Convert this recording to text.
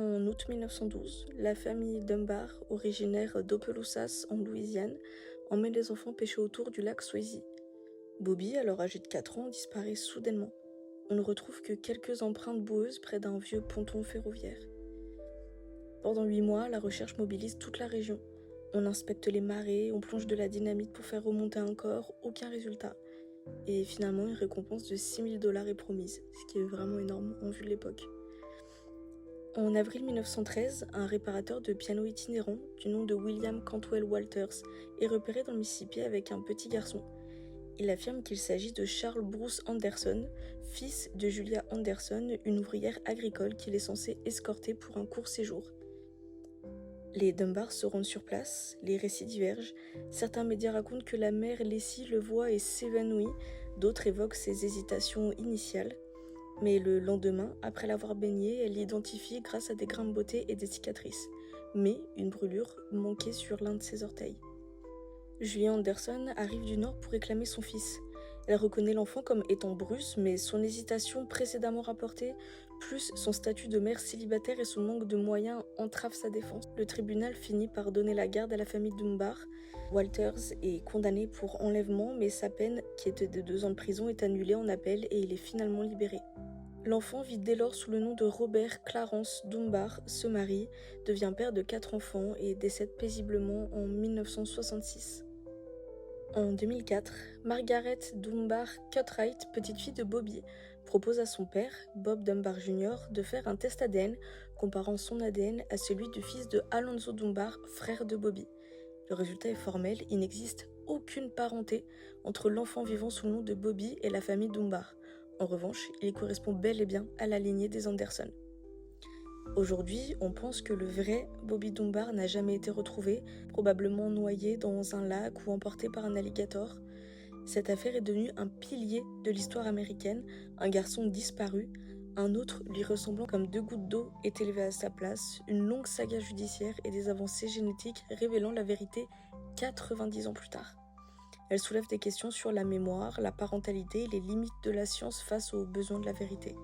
En août 1912, la famille Dunbar, originaire d'Opelousas en Louisiane, emmène les enfants pêcher autour du lac Swayze. Bobby, alors âgé de 4 ans, disparaît soudainement. On ne retrouve que quelques empreintes boueuses près d'un vieux ponton ferroviaire. Pendant 8 mois, la recherche mobilise toute la région. On inspecte les marées, on plonge de la dynamite pour faire remonter un corps, aucun résultat. Et finalement, une récompense de $6 000 est promise, ce qui est vraiment énorme en vue de l'époque. En avril 1913, un réparateur de piano itinérant du nom de William Cantwell Walters est repéré dans le Mississippi avec un petit garçon. Il affirme qu'il s'agit de Charles Bruce Anderson, fils de Julia Anderson, une ouvrière agricole qu'il est censé escorter pour un court séjour. Les Dunbar se rendent sur place, les récits divergent. Certains médias racontent que la mère Leslie le voit et s'évanouit, d'autres évoquent ses hésitations initiales. Mais le lendemain, après l'avoir baignée, elle l'identifie grâce à des grains de beauté et des cicatrices. Mais une brûlure manquait sur l'un de ses orteils. Julia Anderson arrive du Nord pour réclamer son fils. Elle reconnaît l'enfant comme étant Bruce, mais son hésitation précédemment rapportée, plus son statut de mère célibataire et son manque de moyens entravent sa défense. Le tribunal finit par donner la garde à la famille Dunbar. Walters est condamné pour enlèvement, mais sa peine, qui était de 2 ans de prison, est annulée en appel et il est finalement libéré. L'enfant vit dès lors sous le nom de Robert Clarence Dunbar, se marie, devient père de 4 enfants et décède paisiblement en 1966. En 2004, Margaret Dunbar Cutright, petite fille de Bobby, propose à son père, Bob Dunbar Jr., de faire un test ADN comparant son ADN à celui du fils de Alonzo Dunbar, frère de Bobby. Le résultat est formel, il n'existe aucune parenté entre l'enfant vivant sous le nom de Bobby et la famille Dunbar. En revanche, il correspond bel et bien à la lignée des Anderson. Aujourd'hui, on pense que le vrai Bobby Dunbar n'a jamais été retrouvé, probablement noyé dans un lac ou emporté par un alligator. Cette affaire est devenue un pilier de l'histoire américaine, un garçon disparu, un autre lui ressemblant comme 2 gouttes d'eau est élevé à sa place, une longue saga judiciaire et des avancées génétiques révélant la vérité 90 ans plus tard. Elle soulève des questions sur la mémoire, la parentalité et les limites de la science face aux besoins de la vérité.